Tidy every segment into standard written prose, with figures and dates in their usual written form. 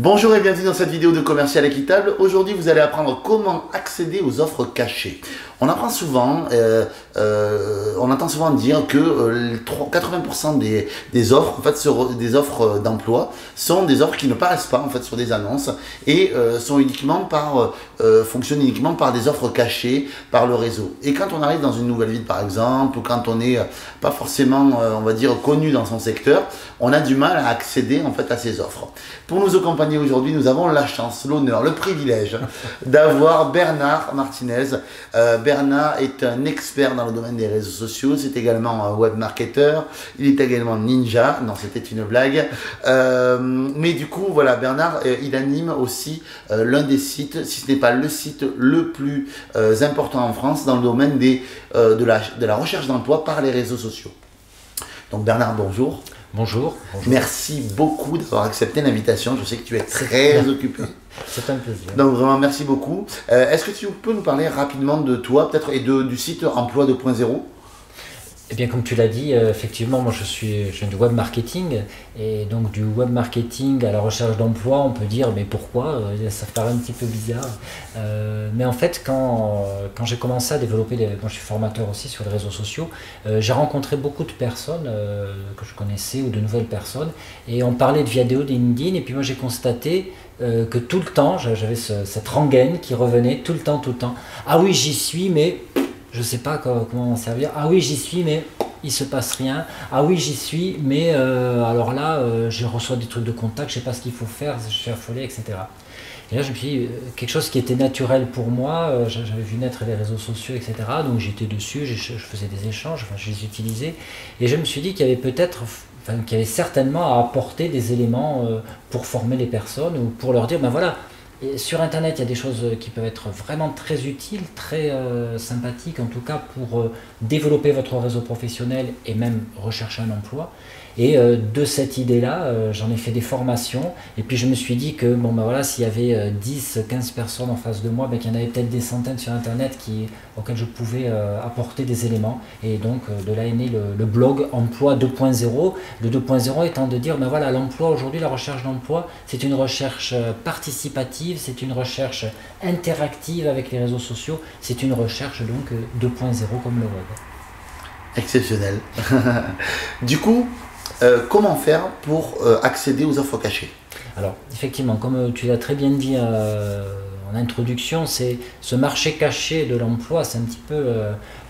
Bonjour et bienvenue dans cette vidéo de Commercial Équitable. Aujourd'hui, vous allez apprendre comment accéder aux offres cachées. On apprend souvent, on entend souvent dire que 80% des offres, en fait, des offres d'emploi, sont des offres qui ne paraissent pas en fait sur des annonces et fonctionnent uniquement par des offres cachées par le réseau. Et quand on arrive dans une nouvelle ville, par exemple, ou quand on n'est pas forcément, on va dire, connu dans son secteur, on a du mal à accéder en fait à ces offres. Pour nous accompagner aujourd'hui, nous avons la chance, l'honneur, le privilège d'avoir Bernard Martinez. Bernard est un expert dans le domaine des réseaux sociaux, c'est également un web marketeur, il est également ninja, non c'était une blague, mais du coup voilà, Bernard il anime aussi l'un des sites, si ce n'est pas le site le plus important en France dans le domaine de la recherche d'emploi par les réseaux sociaux. Donc Bernard, bonjour. Bonjour. Merci beaucoup d'avoir accepté l'invitation. Je sais que tu es très occupé. C'est un plaisir. Donc vraiment, merci beaucoup. Est-ce que tu peux nous parler rapidement de toi peut-être et du site Emploi 2.0 ? Eh bien, comme tu l'as dit, effectivement, moi je viens du web marketing, et donc du web marketing à la recherche d'emploi, on peut dire, mais pourquoi? Ça paraît un petit peu bizarre. Mais en fait, quand j'ai commencé à développer, moi je suis formateur aussi sur les réseaux sociaux, j'ai rencontré beaucoup de personnes que je connaissais ou de nouvelles personnes, et on parlait de vidéos de LinkedIn, et puis moi j'ai constaté que tout le temps, j'avais cette rengaine qui revenait tout le temps. Ah oui, j'y suis, mais je ne sais pas comment m'en servir. Ah oui, j'y suis, mais il se passe rien. Ah oui, j'y suis, mais alors là, je reçois des trucs de contact, je ne sais pas ce qu'il faut faire, je suis affolé, etc. Et là, je me suis dit, quelque chose qui était naturel pour moi, j'avais vu naître les réseaux sociaux, etc. Donc j'étais dessus, je faisais des échanges, enfin, je les utilisais. Et je me suis dit qu'il y avait qu'il y avait certainement à apporter des éléments pour former les personnes ou pour leur dire, ben voilà, et sur Internet, il y a des choses qui peuvent être vraiment très utiles, très sympathiques, en tout cas pour développer votre réseau professionnel et même rechercher un emploi. Et de cette idée-là, j'en ai fait des formations. Et puis je me suis dit que bon, ben voilà, s'il y avait 10, 15 personnes en face de moi, ben, qu'il y en avait peut-être des centaines sur Internet auxquelles je pouvais apporter des éléments. Et donc de là est né le blog Emploi 2.0. Le 2.0 étant de dire, ben voilà, l'emploi aujourd'hui, la recherche d'emploi, c'est une recherche participative, c'est une recherche interactive avec les réseaux sociaux, c'est une recherche donc 2.0 comme le web. Exceptionnel. Du coup, comment faire pour accéder aux offres cachées? Alors, effectivement, comme tu l'as très bien dit en introduction, c'est ce marché caché de l'emploi, c'est un petit peu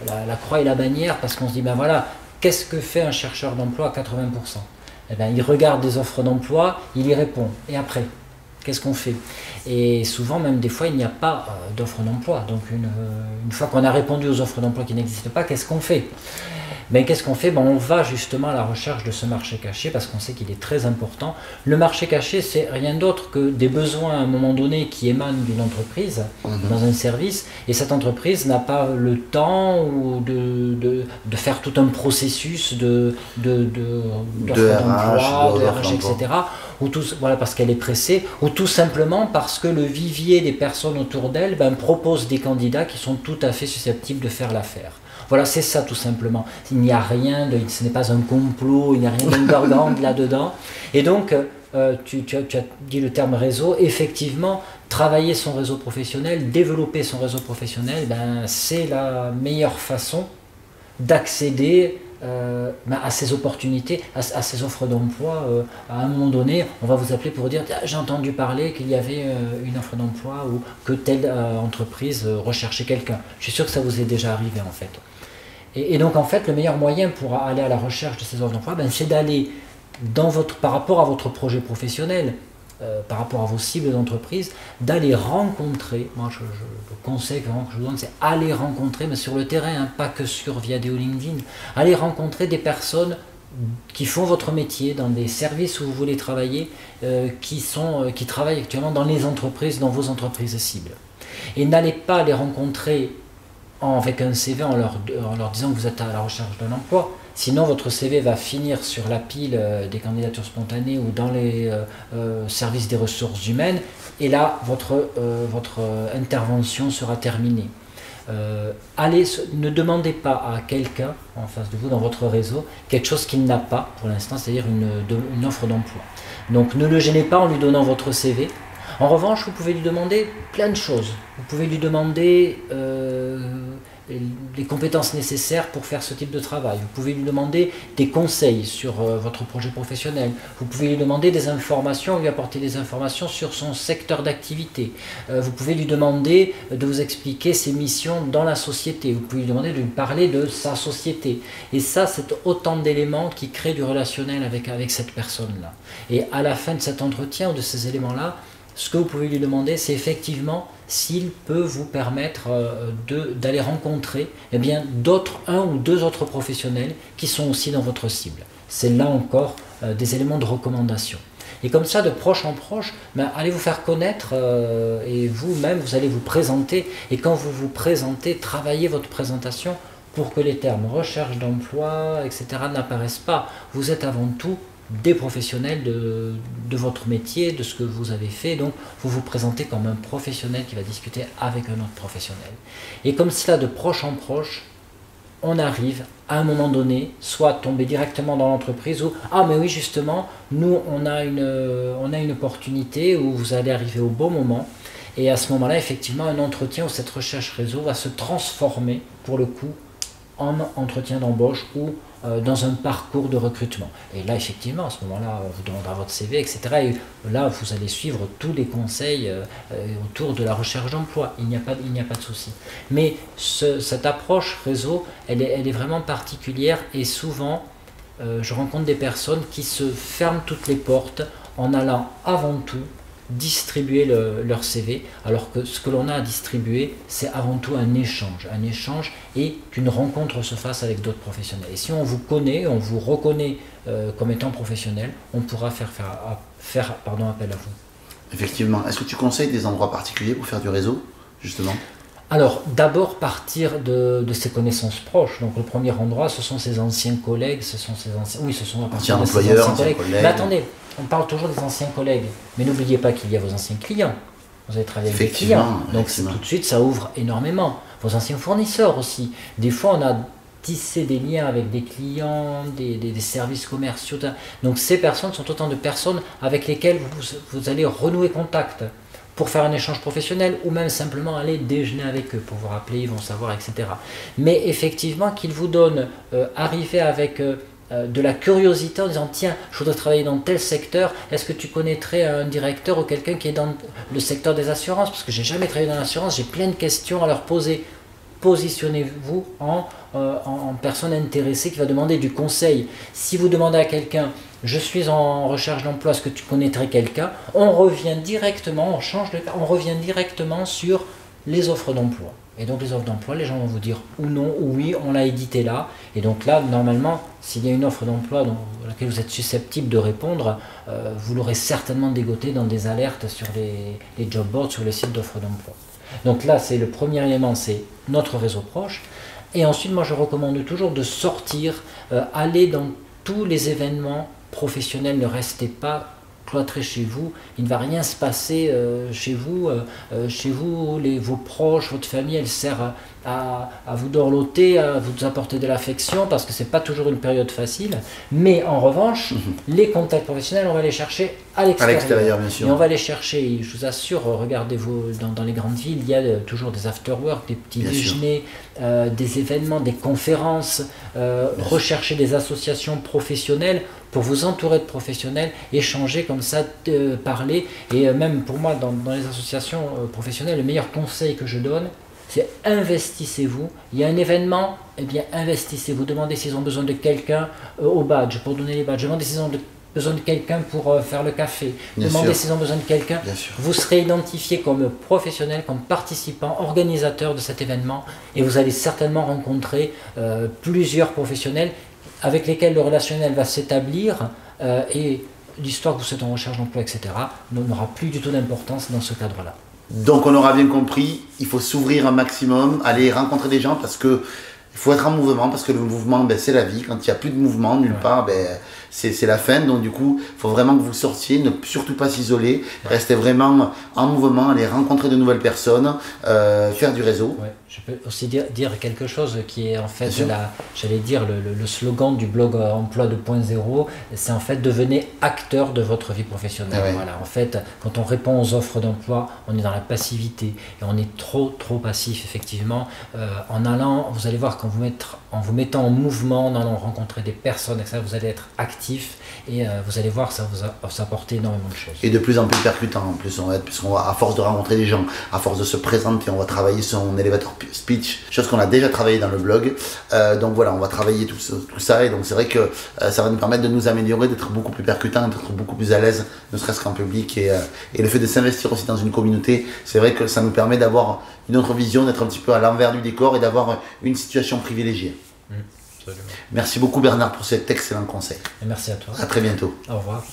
la croix et la bannière, parce qu'on se dit, ben voilà, qu'est-ce que fait un chercheur d'emploi à 80%? Eh ben, il regarde des offres d'emploi, il y répond. Et après, qu'est-ce qu'on fait? Et souvent, même des fois, il n'y a pas d'offres d'emploi. Donc, une fois qu'on a répondu aux offres d'emploi qui n'existent pas, qu'est-ce qu'on fait? Ben, qu'est-ce qu'on fait? Ben, on va justement à la recherche de ce marché caché parce qu'on sait qu'il est très important. Le marché caché, c'est rien d'autre que des besoins à un moment donné qui émanent d'une entreprise, dans un service, et cette entreprise n'a pas le temps de faire tout un processus d'offres d'emploi, de RH, etc. Ou voilà, parce qu'elle est pressée, ou tout simplement parce que le vivier des personnes autour d'elle propose des candidats qui sont tout à fait susceptibles de faire l'affaire. Voilà, c'est ça tout simplement. Il n'y a rien, ce n'est pas un complot, il n'y a rien d'underground là-dedans. Et donc, tu as dit le terme réseau, effectivement, travailler son réseau professionnel, développer son réseau professionnel, c'est la meilleure façon d'accéder à ces opportunités, à ces offres d'emploi. À un moment donné, on va vous appeler pour dire « j'ai entendu parler qu'il y avait une offre d'emploi ou que telle entreprise recherchait quelqu'un ». Je suis sûr que ça vous est déjà arrivé en fait. Et donc en fait, le meilleur moyen pour aller à la recherche de ces offres d'emploi, c'est d'aller par rapport à votre projet professionnel, par rapport à vos cibles d'entreprise, d'aller rencontrer, moi le conseil que je vous donne, c'est aller rencontrer, mais sur le terrain, pas que sur Viadeo LinkedIn, aller rencontrer des personnes qui font votre métier, dans des services où vous voulez travailler, qui travaillent actuellement dans les entreprises, dans vos entreprises cibles. Et n'allez pas les rencontrer avec un CV en leur disant que vous êtes à la recherche d'un emploi. Sinon, votre CV va finir sur la pile des candidatures spontanées ou dans les services des ressources humaines. Et là, votre intervention sera terminée. ne demandez pas à quelqu'un en face de vous dans votre réseau quelque chose qu'il n'a pas pour l'instant, c'est-à-dire une offre d'emploi. Donc ne le gênez pas en lui donnant votre CV. En revanche, vous pouvez lui demander plein de choses. Vous pouvez lui demander les compétences nécessaires pour faire ce type de travail. Vous pouvez lui demander des conseils sur votre projet professionnel. Vous pouvez lui demander des informations, lui apporter des informations sur son secteur d'activité. Vous pouvez lui demander de vous expliquer ses missions dans la société. Vous pouvez lui demander de lui parler de sa société. Et ça, c'est autant d'éléments qui créent du relationnel avec cette personne-là. Et à la fin de cet entretien ou de ces éléments-là, ce que vous pouvez lui demander, c'est effectivement s'il peut vous permettre d'aller rencontrer un ou deux autres professionnels qui sont aussi dans votre cible. C'est là encore des éléments de recommandation. Et comme ça, de proche en proche, allez vous faire connaître et vous-même, vous allez vous présenter. Et quand vous vous présentez, travaillez votre présentation pour que les termes recherche d'emploi, etc. n'apparaissent pas. Vous êtes avant tout des professionnels de votre métier, de ce que vous avez fait. Donc, vous vous présentez comme un professionnel qui va discuter avec un autre professionnel. Et comme cela, de proche en proche, on arrive à un moment donné, soit tomber directement dans l'entreprise ou « Ah, mais oui, justement, nous, on a une opportunité où vous allez arriver au bon moment. » Et à ce moment-là, effectivement, un entretien ou cette recherche réseau va se transformer, pour le coup, en entretien d'embauche ou dans un parcours de recrutement. Et là, effectivement, à ce moment-là, vous demandera votre CV, etc. Et là, vous allez suivre tous les conseils autour de la recherche d'emploi. Il n'y a pas de souci. Mais cette approche réseau, elle est vraiment particulière et souvent, je rencontre des personnes qui se ferment toutes les portes en allant avant tout distribuer leur CV, alors que ce que l'on a à distribuer, c'est avant tout un échange et qu'une rencontre se fasse avec d'autres professionnels. Et si on vous connaît, on vous reconnaît comme étant professionnel, on pourra faire appel à vous. Effectivement. Est-ce que tu conseilles des endroits particuliers pour faire du réseau, justement ? Alors, d'abord partir de ses connaissances proches. Donc, le premier endroit, ce sont ses anciens collègues, ce sont anciens employeurs, anciens collègues. Mais attendez, on parle toujours des anciens collègues. Mais n'oubliez pas qu'il y a vos anciens clients. Vous avez travaillé avec des clients. Donc, tout de suite, ça ouvre énormément. Vos anciens fournisseurs aussi. Des fois, on a tissé des liens avec des clients, des services commerciaux. Donc, ces personnes sont autant de personnes avec lesquelles vous allez renouer contact pour faire un échange professionnel ou même simplement aller déjeuner avec eux pour vous rappeler, ils vont savoir, etc. Mais effectivement, qu'ils vous donnent, arriver avec de la curiosité en disant tiens, je voudrais travailler dans tel secteur, est-ce que tu connaîtrais un directeur ou quelqu'un qui est dans le secteur des assurances? Parce que j'ai jamais travaillé dans l'assurance, j'ai plein de questions à leur poser. Positionnez-vous en personne intéressée qui va demander du conseil. Si vous demandez à quelqu'un je suis en recherche d'emploi, est-ce que tu connaîtrais quelqu'un? On revient directement, on revient directement sur les offres d'emploi. Et donc les offres d'emploi, les gens vont vous dire ou non, ou oui, on l'a édité là. Et donc là, normalement, s'il y a une offre d'emploi dans laquelle vous êtes susceptible de répondre, vous l'aurez certainement dégoté dans des alertes sur les job boards, sur les sites d'offres d'emploi. Donc là, c'est le premier élément, c'est notre réseau proche. Et ensuite, moi, je recommande toujours de sortir, aller dans tous les événements professionnels, ne restez pas cloîtré chez vous, il ne va rien se passer chez vous, vos proches, votre famille, elle sert à vous dorloter, à vous apporter de l'affection, parce que c'est pas toujours une période facile, mais en revanche, les contacts professionnels, on va les chercher à l'extérieur, bien sûr. Et on va les chercher, je vous assure, regardez-vous dans les grandes villes, il y a toujours des after-work, des petits déjeuners, des événements, des conférences, rechercher des associations professionnelles, pour vous entourer de professionnels, échanger comme ça, parler. Et même pour moi, dans les associations professionnelles, le meilleur conseil que je donne, c'est investissez-vous. Il y a un événement, eh bien investissez-vous. Demandez s'ils ont besoin de quelqu'un au badge, pour donner les badges. Demandez s'ils ont besoin de quelqu'un pour faire le café. Demandez s'ils ont besoin de quelqu'un. Vous serez identifié comme professionnel, comme participant, organisateur de cet événement. Et vous allez certainement rencontrer plusieurs professionnels avec lesquels le relationnel va s'établir et l'histoire que vous êtes en recherche d'emploi, etc., n'aura plus du tout d'importance dans ce cadre-là. Donc on aura bien compris, il faut s'ouvrir un maximum, aller rencontrer des gens parce que il faut être en mouvement, parce que le mouvement, c'est la vie. Quand il n'y a plus de mouvement nulle part, c'est la fin. Donc du coup, il faut vraiment que vous sortiez, ne surtout pas s'isoler, restez vraiment en mouvement, aller rencontrer de nouvelles personnes, faire du réseau. Je peux aussi dire quelque chose qui est en fait, j'allais dire, le slogan du blog Emploi 2.0, c'est en fait devenez acteur de votre vie professionnelle. Voilà, en fait, quand on répond aux offres d'emploi, on est dans la passivité et on est trop passif effectivement. En allant, vous allez voir en vous mettant en mouvement, en allant rencontrer des personnes, etc., vous allez être actif et vous allez voir, ça va vous apporter énormément de choses. Et de plus en plus percutant en plus, puisqu'on va, à force de rencontrer des gens, à force de se présenter, on va travailler son elevator speech, chose qu'on a déjà travaillé dans le blog. Donc voilà, on va travailler tout ça et donc c'est vrai que ça va nous permettre de nous améliorer, d'être beaucoup plus percutant, d'être beaucoup plus à l'aise, ne serait-ce qu'en public et le fait de s'investir aussi dans une communauté, c'est vrai que ça nous permet d'avoir une autre vision, d'être un petit peu à l'envers du décor et d'avoir une situation privilégiée. Absolument. Merci beaucoup Bernard pour cet excellent conseil. Et merci à toi. À très bientôt. Au revoir.